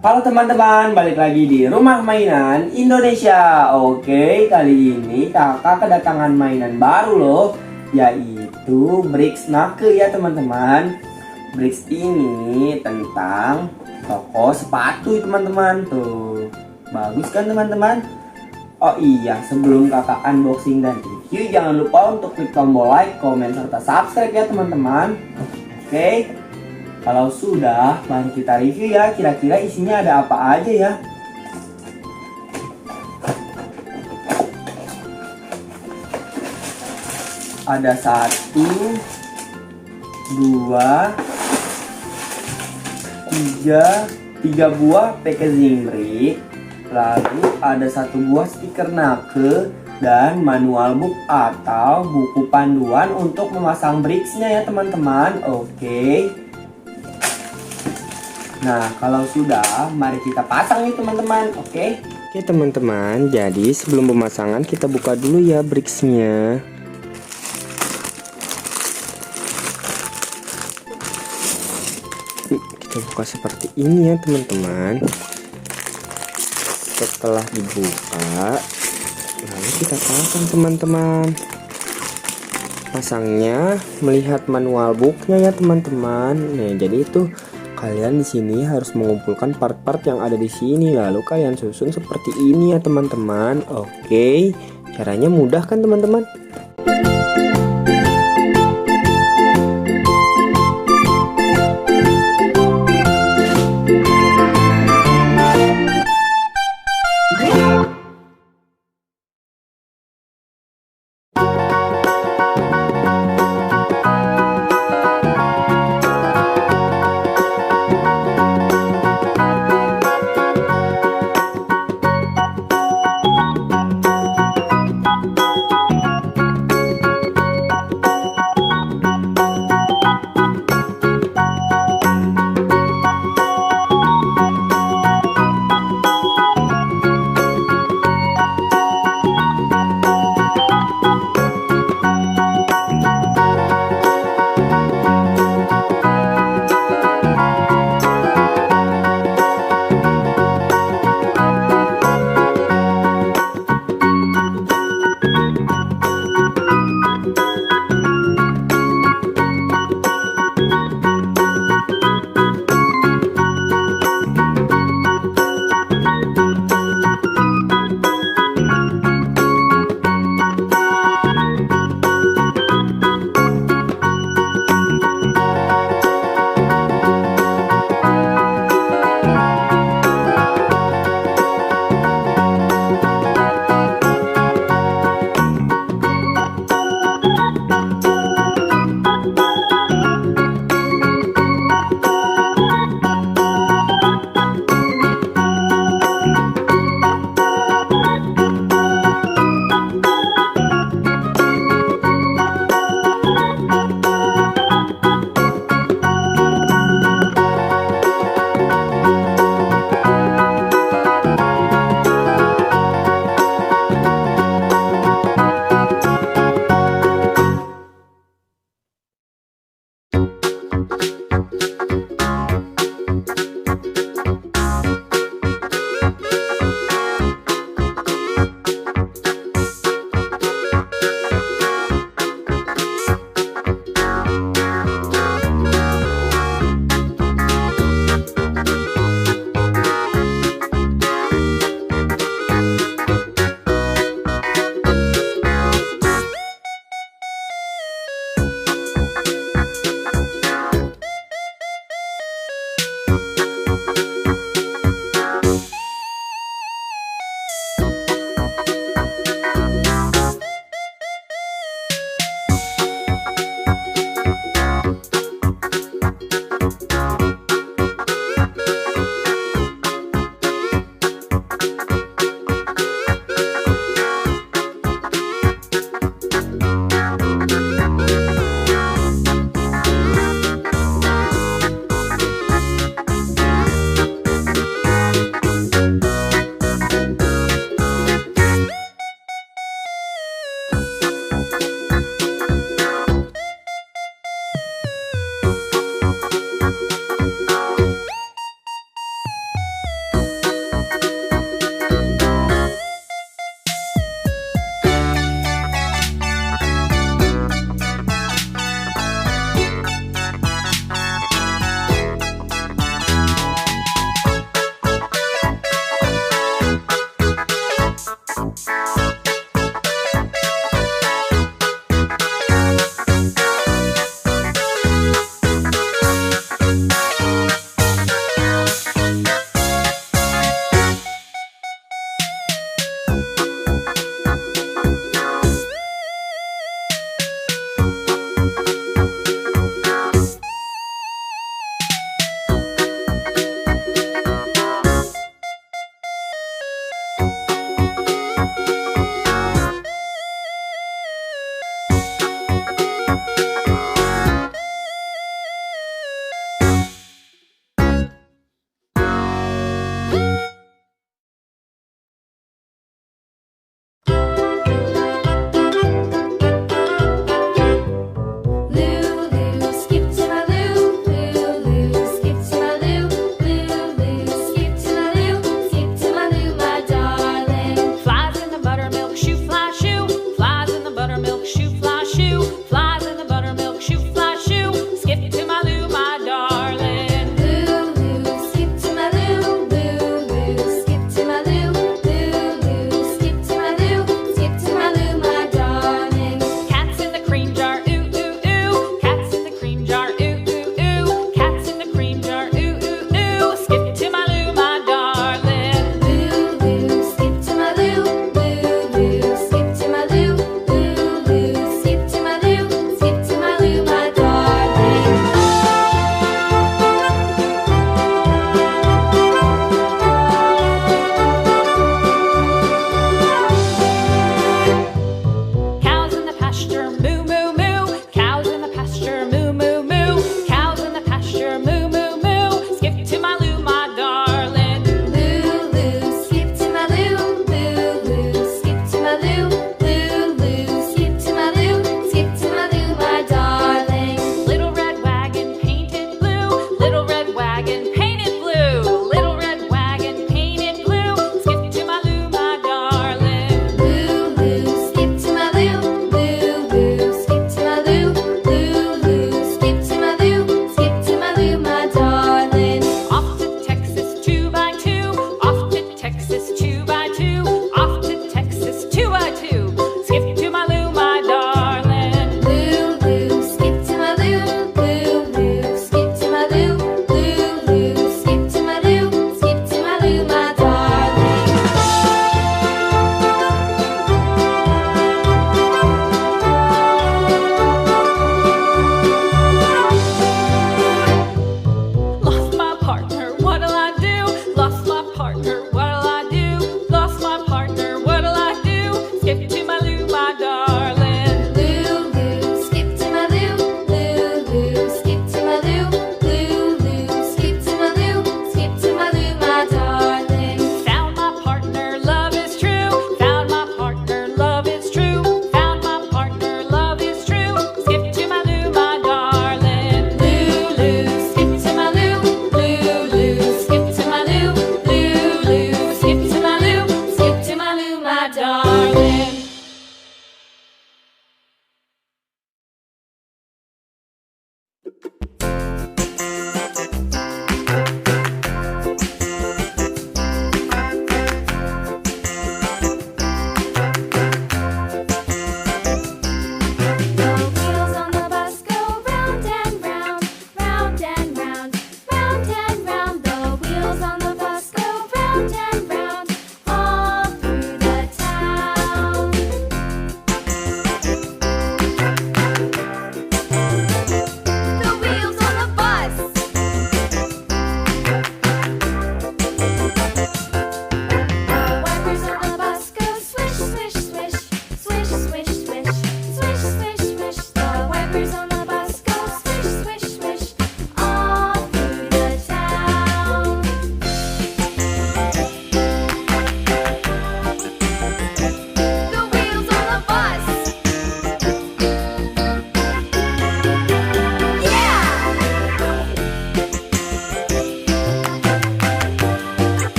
Halo teman-teman, balik lagi di Rumah Mainan Indonesia. Oke, kali ini kakak kedatangan mainan baru loh, yaitu Brix Nake ya teman-teman. Brix ini tentang toko sepatu teman-teman. Tuh, bagus kan teman-teman? Oh iya, sebelum kakak unboxing dan review, jangan lupa untuk klik tombol like, komen, serta subscribe ya teman-teman. Oke, kalau sudah, mari kita review ya, kira-kira isinya ada apa aja ya. Ada 1, 2, 3 buah packaging Brix. Lalu ada 1 buah stiker Nake dan manual book atau buku panduan untuk memasang Brixnya ya teman-teman. Oke. Nah, kalau sudah, mari kita pasang nih teman-teman. Oke. Oke teman-teman, jadi sebelum pemasangan kita buka dulu ya Brixnya. Kita buka seperti ini ya teman-teman. Setelah dibuka, lalu kita pasang teman-teman. Pasangnya melihat manual booknya ya teman-teman. Nah, jadi itu kalian di sini harus mengumpulkan part-part yang ada di sini, lalu kalian susun seperti ini ya teman-teman. Oke, caranya mudah kan teman-teman?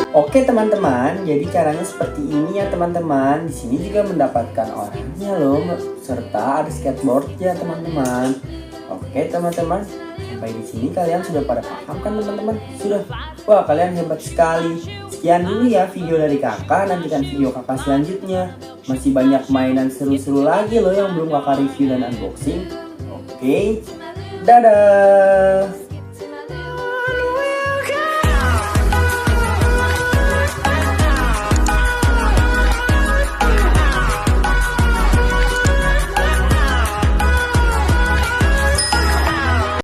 Oke teman-teman, jadi caranya seperti ini ya teman-teman. Di sini juga mendapatkan orangnya loh, serta ada skateboard ya teman-teman. Oke teman-teman, sampai di sini kalian sudah pada paham kan teman-teman? Sudah? Wah kalian hebat sekali. Sekian dulu ya video dari kakak, nantikan video kakak selanjutnya. Masih banyak mainan seru-seru lagi loh yang belum kakak review dan unboxing. Oke, dadah.